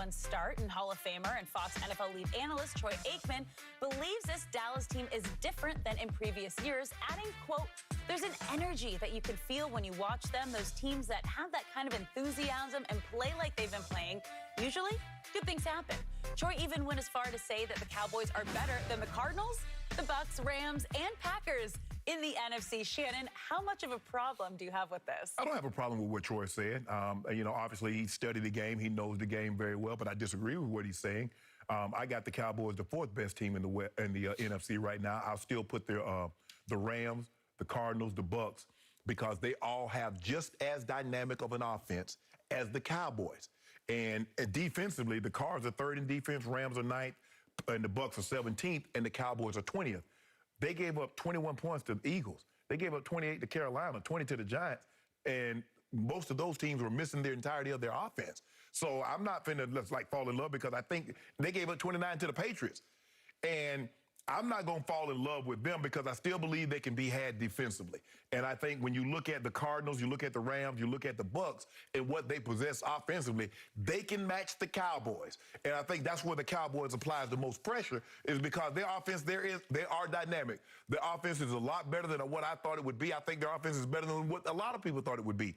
1 start, and Hall of Famer and Fox NFL lead analyst Troy Aikman believes this Dallas team is different than in previous years, adding, quote, "There's an energy that you can feel when you watch them. Those teams that have that kind of enthusiasm and play like they've been playing, usually good things happen." Troy even went as far to say that the Cowboys are better than the Cardinals, the Bucks, Rams, and Packers in the NFC. Shannon, how much of a problem do you have with this? I don't have a problem with what Troy said. Obviously he studied the game. He knows the game very well, but I disagree with what he's saying. I got the Cowboys the 4th best team in the NFC right now. I'll still put the Rams, the Cardinals, the Bucks, because they all have just as dynamic of an offense as the Cowboys. And defensively, the Cards are 3rd in defense, Rams are 9th, and the Bucks are 17th, and the Cowboys are 20th. They gave up 21 points to the Eagles. They gave up 28 to Carolina, 20 to the Giants, and most of those teams were missing the entirety of their offense. So I'm not finna fall in love, because I think they gave up 29 to the Patriots. And I'm not going to fall in love with them, because I still believe they can be had defensively. And I think when you look at the Cardinals, you look at the Rams, you look at the Bucks, and what they possess offensively, they can match the Cowboys. And I think that's where the Cowboys applies the most pressure, is because their offense, they are dynamic. Their offense is a lot better than what I thought it would be. I think their offense is better than what a lot of people thought it would be.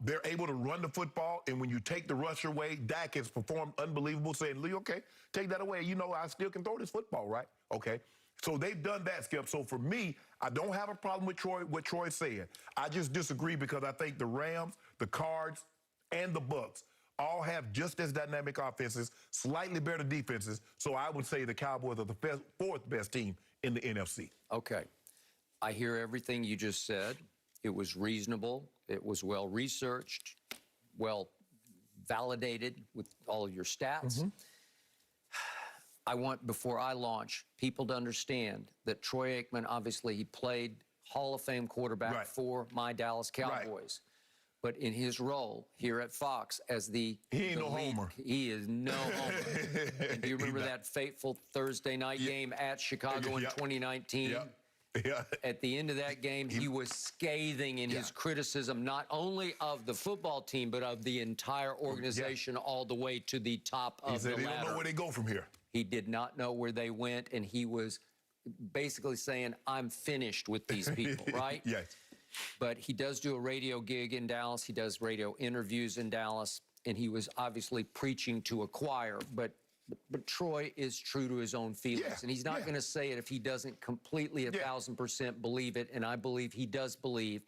They're able to run the football, and when you take the rush away, Dak has performed unbelievable, saying, "Lee, okay, take that away. You know I still can throw this football, right?" Okay, so they've done that, Skip. So for me, I don't have a problem with what Troy said. I just disagree, because I think the Rams, the Cards, and the Bucks all have just as dynamic offenses, slightly better defenses. So I would say the Cowboys are the 4th best team in the NFC. Okay, I hear everything you just said. It was reasonable. It was well researched, well validated with all of your stats. Mm-hmm. I want, before I launch, people to understand that Troy Aikman, obviously, he played Hall of Fame quarterback for my Dallas Cowboys. Right. But in his role here at Fox as the He ain't no homer. He is no homer. And do you remember that fateful Thursday night game at Chicago in 2019? Yeah. At the end of that game, he was scathing in his criticism, not only of the football team, but of the entire organization all the way to the top of the ladder. He said they don't know where they go from here. He did not know where they went, and he was basically saying, "I'm finished with these people," right? Yes. But he does do a radio gig in Dallas. He does radio interviews in Dallas, and he was obviously preaching to a choir. But Troy is true to his own feelings, and he's not going to say it if he doesn't completely 1,000% believe it. And I believe he does believe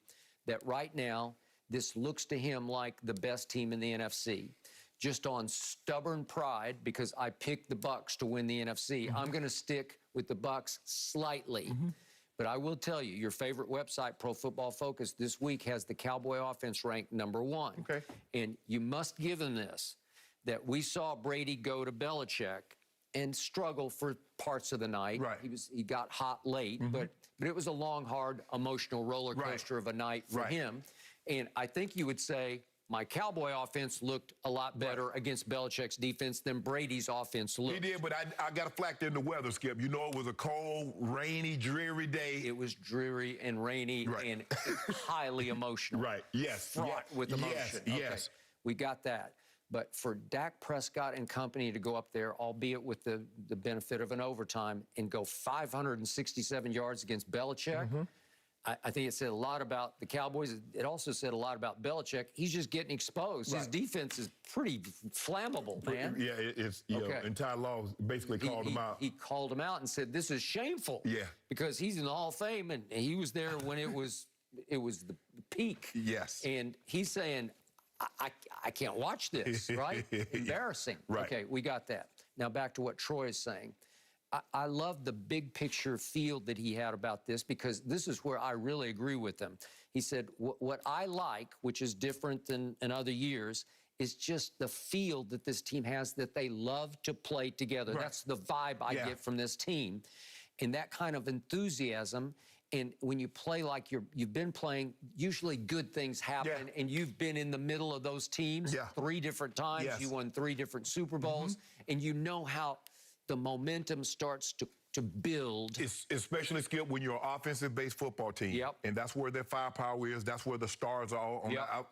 that right now this looks to him like the best team in the NFC. Just on stubborn pride, because I picked the Bucks to win the NFC, I'm going to stick with the Bucks slightly. But I will tell you, your favorite website, Pro Football Focus, this week has the Cowboy offense ranked #1. Okay. And you must give them this, that we saw Brady go to Belichick and struggle for parts of the night. Right. He got hot late, but it was a long, hard, emotional roller coaster of a night for him. And I think you would say, my Cowboy offense looked a lot better against Belichick's defense than Brady's offense looked. He did, but I got to flack in the weather, Skip. You know, it was a cold, rainy, dreary day. It was dreary and rainy and highly emotional. Right, yes. Fraught with emotion. Yes. We got that. But for Dak Prescott and company to go up there, albeit with the benefit of an overtime, and go 567 yards against Belichick, I think it said a lot about the Cowboys. It also said a lot about Belichick. He's just getting exposed. His defense is pretty flammable, man. Yeah, it's entire law basically called him out. He called him out and said, "This is shameful." Yeah. Because he's in the Hall of Fame, and he was there when it was the peak. Yes. And he's saying, I can't watch this, right? Embarrassing. Right. Okay, we got that. Now back to what Troy is saying. I love the big picture feel that he had about this, because this is where I really agree with him. He said, what I like, which is different than in other years, is just the feel that this team has, that they love to play together. Right. That's the vibe I get from this team. And that kind of enthusiasm. And when you play like you've been playing, usually good things happen. And you've been in the middle of those teams 3 different times. You won 3 different Super Bowls. And you know how the momentum starts to to build. Especially, Skip, when you're an offensive-based football team. Yep. And that's where their firepower is. That's where the stars are.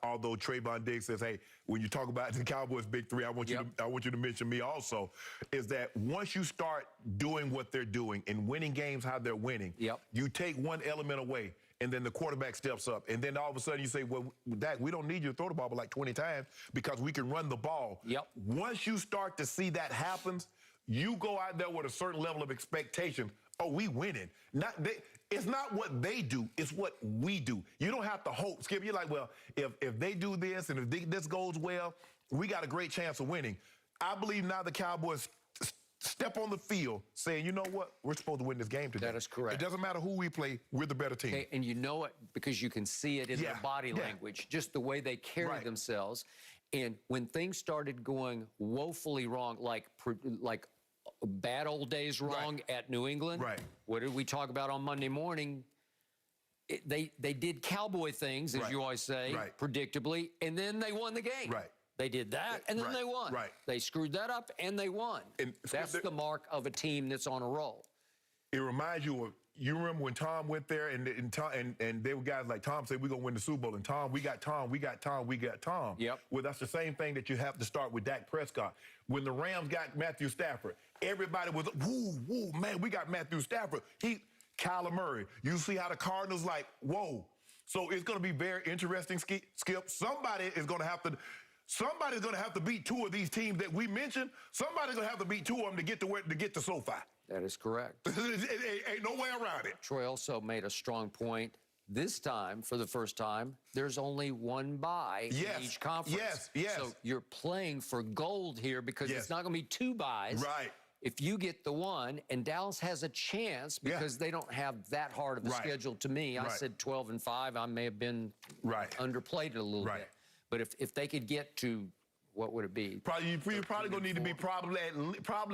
Although Trayvon Diggs says, hey, when you talk about the Cowboys' big three, I want you to mention me also, is that once you start doing what they're doing and winning games how they're winning, you take one element away, and then the quarterback steps up. And then all of a sudden you say, well, Dak, we don't need you to throw the ball like 20 times because we can run the ball. Once you start to see that happens, you go out there with a certain level of expectation. Oh, we winning. It's not what they do, it's what we do. You don't have to hope. Skip, you're like, well, if they do this and if this goes well, we got a great chance of winning. I believe now the Cowboys step on the field saying, you know what, we're supposed to win this game today. That is correct. It doesn't matter who we play, we're the better team. Okay, and you know it because you can see it in their body language, just the way they carry themselves. And when things started going woefully wrong, like bad old days wrong at New England, what did we talk about on Monday morning? They did cowboy things, as you always say, predictably, and then they won the game. They did that, and then they won. They screwed that up, and they won. And that's the mark of a team that's on a roll. It reminds you of, you remember when Tom went there, and there were guys like Tom said, we're going to win the Super Bowl, and Tom, we got Tom, we got Tom, we got Tom. Well, that's the same thing that you have to start with Dak Prescott. When the Rams got Matthew Stafford, everybody was, woo, man, we got Matthew Stafford. Kyler Murray. You see how the Cardinals like, whoa. So it's going to be very interesting, Skip. Somebody's going to have to beat two of these teams that we mentioned. Somebody's going to have to beat two of them to get to SoFi. That is correct. Ain't no way around it. Troy also made a strong point. This time, for the first time, there's only one bye in each conference. So you're playing for gold here because it's not going to be two byes. If you get the one, and Dallas has a chance because they don't have that hard of a schedule to me. I said 12-5. I may have been underplayed it a little bit. But if they could get to, what would it be? You're probably going to need to be probably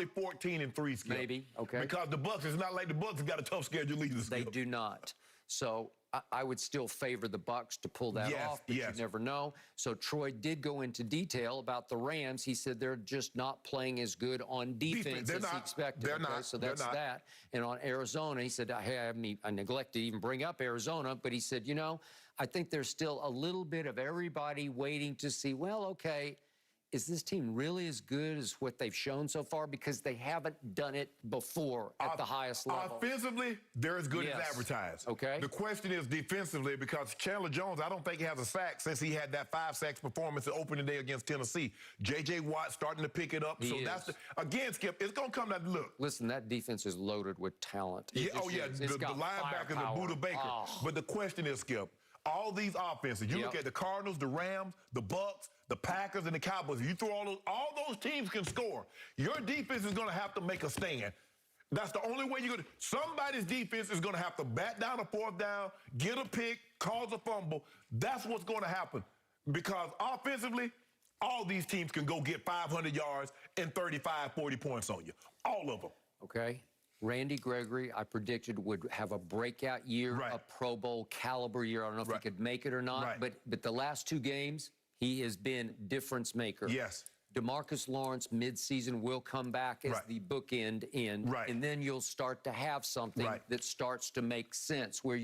14-3, Skip. Maybe, okay. Because the Bucs, it's not like the Bucs got a tough schedule either, Skip. They do not. So I would still favor the Bucs to pull that off, but you never know. So Troy did go into detail about the Rams. He said they're just not playing as good on defense as he expected. They're not. So that's that. And on Arizona, he said, hey, I neglected to even bring up Arizona, but he said, you know, I think there's still a little bit of everybody waiting to see, well, okay, is this team really as good as what they've shown so far? Because they haven't done it before at the highest level. Offensively, they're as good as advertised. Okay. The question is defensively, because Chandler Jones, I don't think he has a sack since he had that 5-sack performance the opening day against Tennessee. J.J. Watt starting to pick it up. That's again, Skip, it's going to come down to look. Listen, that defense is loaded with talent. The linebacker, the Buda Baker. But the question is, Skip, all these offenses, you look at the Cardinals, the Rams, the Bucs, the Packers, and the Cowboys. You throw all those teams can score. Your defense is going to have to make a stand. That's the only way you're going to. Somebody's defense is going to have to bat down a fourth down, get a pick, cause a fumble. That's what's going to happen. Because offensively, all these teams can go get 500 yards and 35, 40 points on you. All of them. Okay. Randy Gregory, I predicted, would have a breakout year, a Pro Bowl caliber year. I don't know if he could make it or not, but the last two games, he has been difference maker. DeMarcus Lawrence midseason will come back as the bookend end, and then you'll start to have something that starts to make sense, where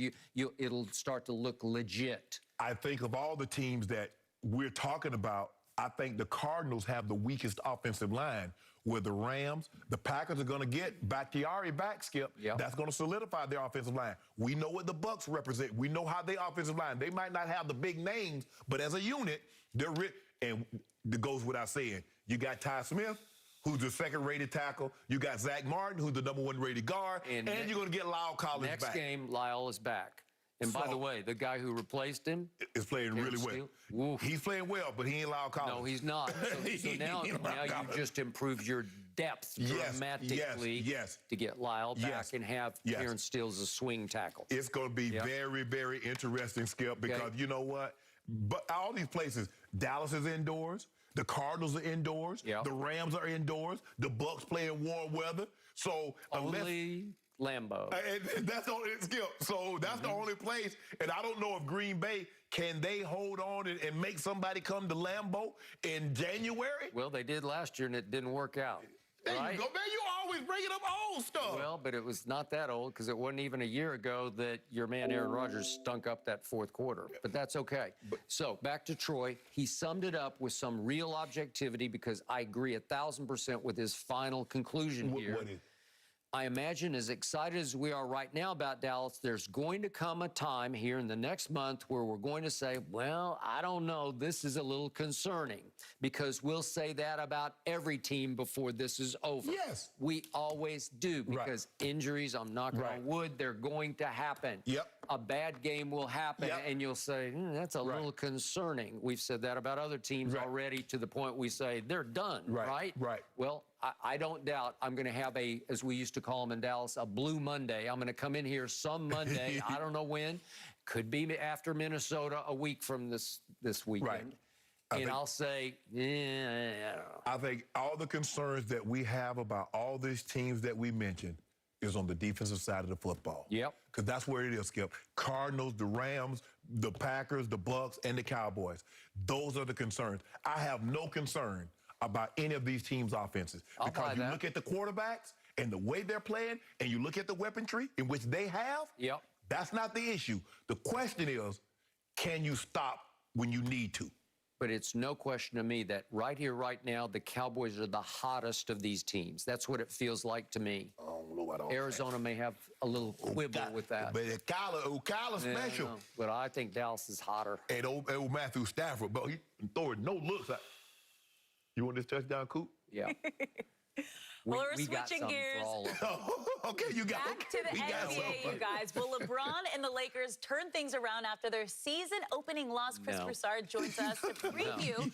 it'll start to look legit. I think of all the teams that we're talking about, I think the Cardinals have the weakest offensive line, where the Rams, the Packers are going to get Bakhtiari back, Skip. That's going to solidify their offensive line. We know what the Bucs represent. We know how their offensive line, they might not have the big names, but as a unit, they're and it goes without saying. You got Ty Smith, who's the second-rated tackle. You got Zach Martin, who's the #1 rated guard. And you're going to get Lyle Collins back. Next game, Lyle is back. And by the way, the guy who replaced him is playing really well. He's playing well, but he ain't Lyle Collins. No, he's not. So now you just improved your depth dramatically to get Lyle back and have Karen Stills a swing tackle. It's going to be very, very interesting, Skip, because you know what? But all these places, Dallas is indoors. The Cardinals are indoors. The Rams are indoors. The Bucs play in warm weather. So only Lambeau. And that's the only Skip. So that's the only place. And I don't know if Green Bay, can they hold on and make somebody come to Lambeau in January? Well, they did last year, and it didn't work out. There right? you go, man. You always bringing up old stuff. Well, but it was not that old because it wasn't even a year ago that your man Aaron Rodgers stunk up that fourth quarter. But that's okay. So back to Troy. He summed it up with some real objectivity because I agree 1,000% with his final conclusion here. What is? I imagine as excited as we are right now about Dallas, there's going to come a time here in the next month where we're going to say, well, I don't know, this is a little concerning because we'll say that about every team before this is over. Yes. We always do because injuries, I'm knocking on wood, they're going to happen. Yep. A bad game will happen and you'll say, that's a little concerning. We've said that about other teams already to the point we say they're done, right? Well, I don't doubt I'm going to have a, as we used to call them in Dallas, a blue Monday. I'm going to come in here some Monday. I don't know when. Could be after Minnesota a week from this weekend. And I'll say, I don't know. I think all the concerns that we have about all these teams that we mentioned is on the defensive side of the football. Yep. Because that's where it is, Skip. Cardinals, the Rams, the Packers, the Bucks, and the Cowboys. Those are the concerns. I have no concern about any of these teams' offenses. Because you look at the quarterbacks and the way they're playing, and you look at the weaponry in which they have, that's not the issue. The question is, can you stop when you need to? But it's no question to me that right here, right now, the Cowboys are the hottest of these teams. That's what it feels like to me. I don't know about all Arizona may have a little quibble with that. But Kyler special. No, but I think Dallas is hotter. And old Matthew Stafford, but he throwing no looks. You want this touchdown, Coop? Yeah. Well, we're we got switching something gears. for all of them. Okay, you got Back to the NBA, you guys. Will LeBron and the Lakers turn things around after their season-opening loss? Chris Broussard joins us to preview